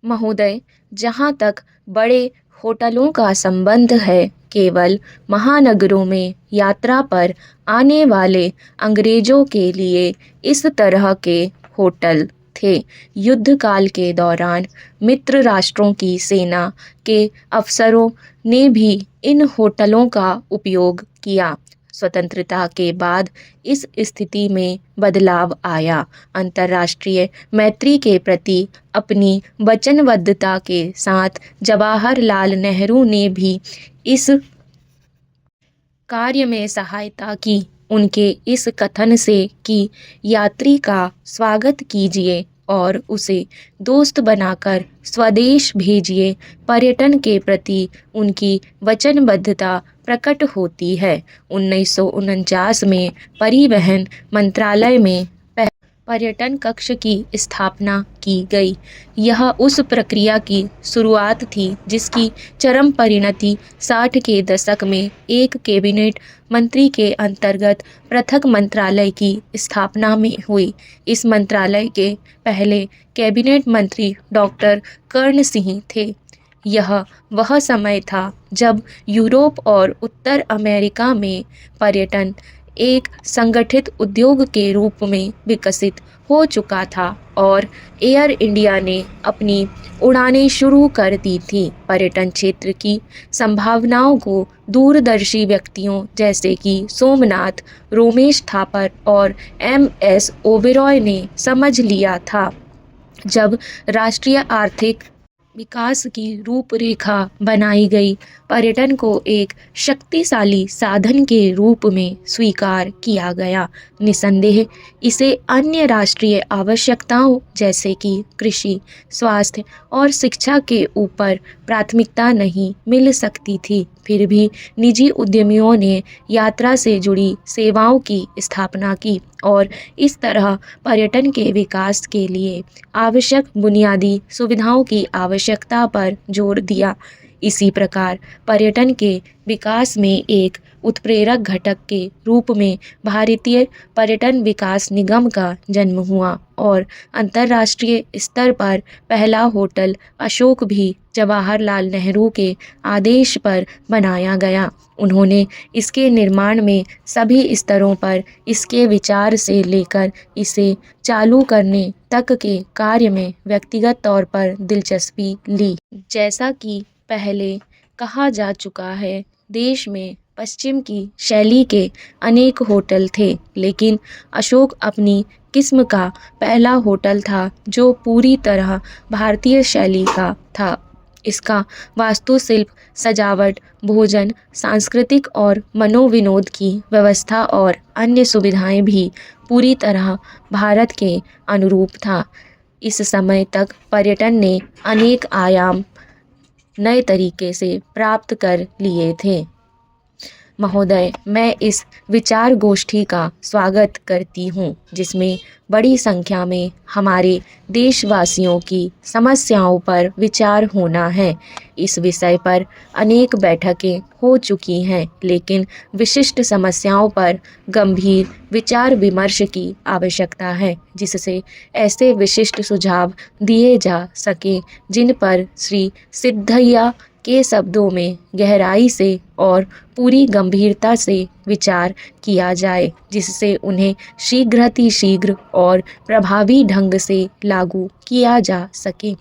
महोदय, जहाँ तक बड़े होटलों का संबंध है, केवल महानगरों में यात्रा पर आने वाले अंग्रेजों के लिए इस तरह के होटल थे। युद्ध काल के दौरान मित्र राष्ट्रों की सेना के अफसरों ने भी इन होटलों का उपयोग किया। स्वतंत्रता के बाद इस स्थिति में बदलाव आया। अंतर्राष्ट्रीय मैत्री के प्रति अपनी वचनबद्धता के साथ जवाहरलाल नेहरू ने भी इस कार्य में सहायता की। उनके इस कथन से कि यात्री का स्वागत कीजिए और उसे दोस्त बनाकर स्वदेश भेजिए, पर्यटन के प्रति उनकी वचनबद्धता प्रकट होती है। 1949 में परिवहन मंत्रालय में पर्यटन कक्ष की स्थापना की गई। यह उस प्रक्रिया की शुरुआत थी जिसकी चरम परिणति 60 के दशक में एक कैबिनेट मंत्री के अंतर्गत पृथक मंत्रालय की स्थापना में हुई। इस मंत्रालय के पहले कैबिनेट मंत्री डॉक्टर कर्ण सिंह थे। यह वह समय था जब यूरोप और उत्तर अमेरिका में पर्यटन एक संगठित उद्योग के रूप में विकसित हो चुका था और एयर इंडिया ने अपनी उड़ानें शुरू कर दी थी। पर्यटन क्षेत्र की संभावनाओं को दूरदर्शी व्यक्तियों जैसे कि सोमनाथ, रोमेश थापर और MS ओबेरॉय ने समझ लिया था। जब राष्ट्रीय आर्थिक विकास की रूपरेखा बनाई गई, पर्यटन को एक शक्तिशाली साधन के रूप में स्वीकार किया गया। निसंदेह इसे अन्य राष्ट्रीय आवश्यकताओं जैसे कि कृषि, स्वास्थ्य और शिक्षा के ऊपर प्राथमिकता नहीं मिल सकती थी। फिर भी निजी उद्यमियों ने यात्रा से जुड़ी सेवाओं की स्थापना की और इस तरह पर्यटन के विकास के लिए आवश्यक बुनियादी सुविधाओं की आवश्यकता पर जोर दिया। इसी प्रकार पर्यटन के विकास में एक उत्प्रेरक घटक के रूप में भारतीय पर्यटन विकास निगम का जन्म हुआ और अंतर्राष्ट्रीय स्तर पर पहला होटल अशोक भी जवाहरलाल नेहरू के आदेश पर बनाया गया। उन्होंने इसके निर्माण में सभी स्तरों पर इसके विचार से लेकर इसे चालू करने तक के कार्य में व्यक्तिगत तौर पर दिलचस्पी ली। जैसा कि पहले कहा जा चुका है, देश में पश्चिम की शैली के अनेक होटल थे, लेकिन अशोक अपनी किस्म का पहला होटल था जो पूरी तरह भारतीय शैली का था। इसका वास्तुशिल्प, सजावट, भोजन, सांस्कृतिक और मनोविनोद की व्यवस्था और अन्य सुविधाएं भी पूरी तरह भारत के अनुरूप था। इस समय तक पर्यटन ने अनेक आयाम नए तरीके से प्राप्त कर लिए थे। महोदय, मैं इस विचार गोष्ठी का स्वागत करती हूँ, जिसमें बड़ी संख्या में हमारे देशवासियों की समस्याओं पर विचार होना है। इस विषय पर अनेक बैठकें हो चुकी हैं, लेकिन विशिष्ट समस्याओं पर गंभीर विचार विमर्श की आवश्यकता है, जिससे ऐसे विशिष्ट सुझाव दिए जा सकें जिन पर श्री सिद्धय्या के शब्दों में गहराई से और पूरी गंभीरता से विचार किया जाए, जिससे उन्हें शीघ्र और प्रभावी ढंग से लागू किया जा सके।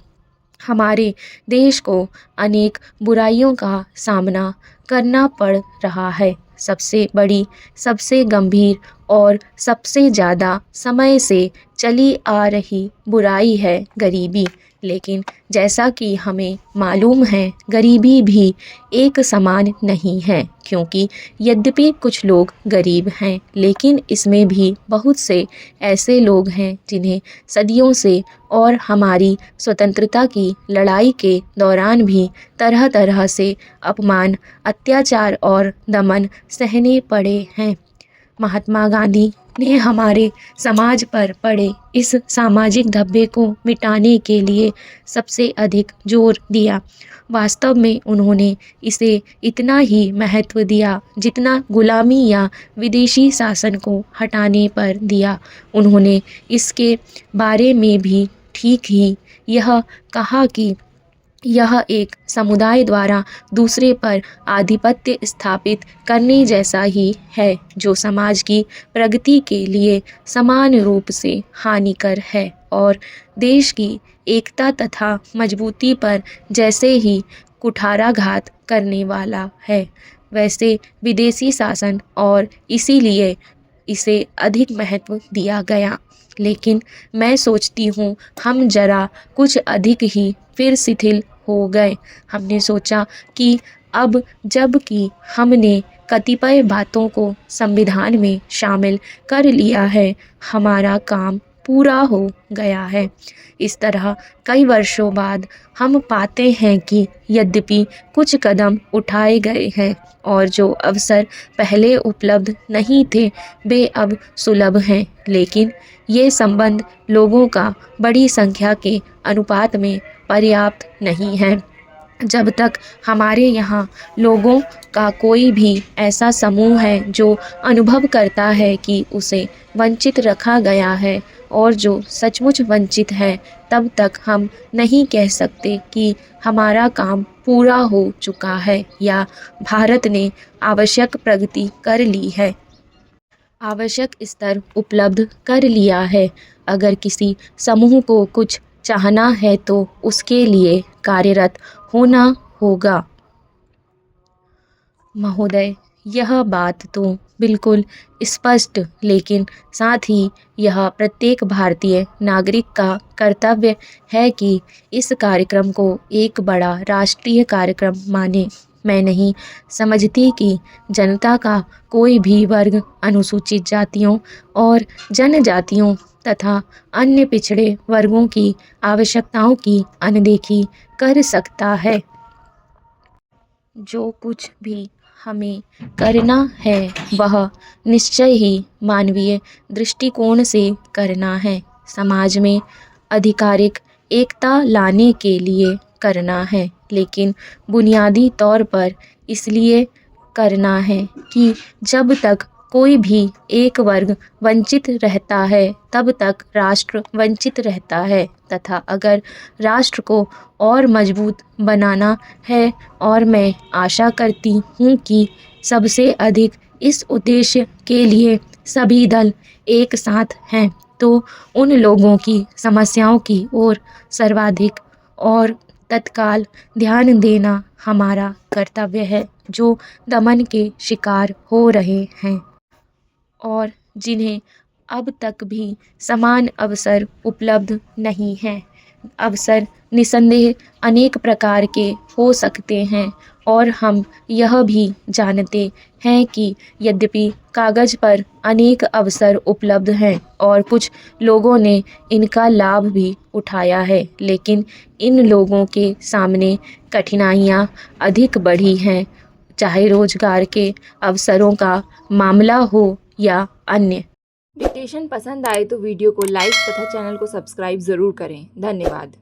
हमारे देश को अनेक बुराइयों का सामना करना पड़ रहा है। सबसे बड़ी, सबसे गंभीर और सबसे ज़्यादा समय से चली आ रही बुराई है गरीबी। लेकिन जैसा कि हमें मालूम है, गरीबी भी एक समान नहीं है, क्योंकि यद्यपि कुछ लोग गरीब हैं, लेकिन इसमें भी बहुत से ऐसे लोग हैं जिन्हें सदियों से और हमारी स्वतंत्रता की लड़ाई के दौरान भी तरह तरह से अपमान, अत्याचार और दमन सहने पड़े हैं। महात्मा गांधी ने हमारे समाज पर पड़े इस सामाजिक धब्बे को मिटाने के लिए सबसे अधिक जोर दिया। वास्तव में उन्होंने इसे इतना ही महत्व दिया जितना गुलामी या विदेशी शासन को हटाने पर दिया। उन्होंने इसके बारे में भी ठीक ही यह कहा कि यह एक समुदाय द्वारा दूसरे पर आधिपत्य स्थापित करने जैसा ही है, जो समाज की प्रगति के लिए समान रूप से हानिकर है और देश की एकता तथा मजबूती पर जैसे ही कुठाराघात करने वाला है। वैसे विदेशी शासन और इसीलिए इसे अधिक महत्व दिया गया। लेकिन मैं सोचती हूँ हम जरा कुछ अधिक ही फिर शिथिल हो गए। हमने सोचा कि अब जबकि हमने कतिपय बातों को संविधान में शामिल कर लिया है, हमारा काम पूरा हो गया है। इस तरह कई वर्षों बाद हम पाते हैं कि यद्यपि कुछ कदम उठाए गए हैं और जो अवसर पहले उपलब्ध नहीं थे वे अब सुलभ हैं, लेकिन ये संबंध लोगों का बड़ी संख्या के अनुपात में पर्याप्त नहीं है। जब तक हमारे यहाँ लोगों का कोई भी ऐसा समूह है जो अनुभव करता है कि उसे वंचित रखा गया है और जो सचमुच वंचित है, तब तक हम नहीं कह सकते कि हमारा काम पूरा हो चुका है या भारत ने आवश्यक प्रगति कर ली है, आवश्यक स्तर उपलब्ध कर लिया है। अगर किसी समूह को कुछ चाहना है तो उसके लिए कार्यरत होना होगा। महोदय, यह बात तो बिल्कुल स्पष्ट, लेकिन साथ ही यह प्रत्येक भारतीय नागरिक का कर्तव्य है कि इस कार्यक्रम को एक बड़ा राष्ट्रीय कार्यक्रम माने। मैं नहीं समझती कि जनता का कोई भी वर्ग अनुसूचित जातियों और जनजातियों तथा अन्य पिछड़े वर्गों की आवश्यकताओं की अनदेखी कर सकता है। जो कुछ भी हमें करना है वह निश्चय ही मानवीय दृष्टिकोण से करना है, समाज में आधिकारिक एकता लाने के लिए करना है, लेकिन बुनियादी तौर पर इसलिए करना है कि जब तक कोई भी एक वर्ग वंचित रहता है तब तक राष्ट्र वंचित रहता है, तथा अगर राष्ट्र को और मजबूत बनाना है, और मैं आशा करती हूँ कि सबसे अधिक इस उद्देश्य के लिए सभी दल एक साथ हैं, तो उन लोगों की समस्याओं की ओर सर्वाधिक और तत्काल ध्यान देना हमारा कर्तव्य है, जो दमन के शिकार हो रहे हैं और जिन्हें अब तक भी समान अवसर उपलब्ध नहीं हैं। अवसर निसंदेह अनेक प्रकार के हो सकते हैं और हम यह भी जानते हैं कि यद्यपि कागज़ पर अनेक अवसर उपलब्ध हैं और कुछ लोगों ने इनका लाभ भी उठाया है, लेकिन इन लोगों के सामने कठिनाइयाँ अधिक बढ़ी हैं, चाहे रोजगार के अवसरों का मामला हो या अन्य। डिक्टेशन पसंद आए तो वीडियो को लाइक तथा चैनल को सब्सक्राइब ज़रूर करें। धन्यवाद।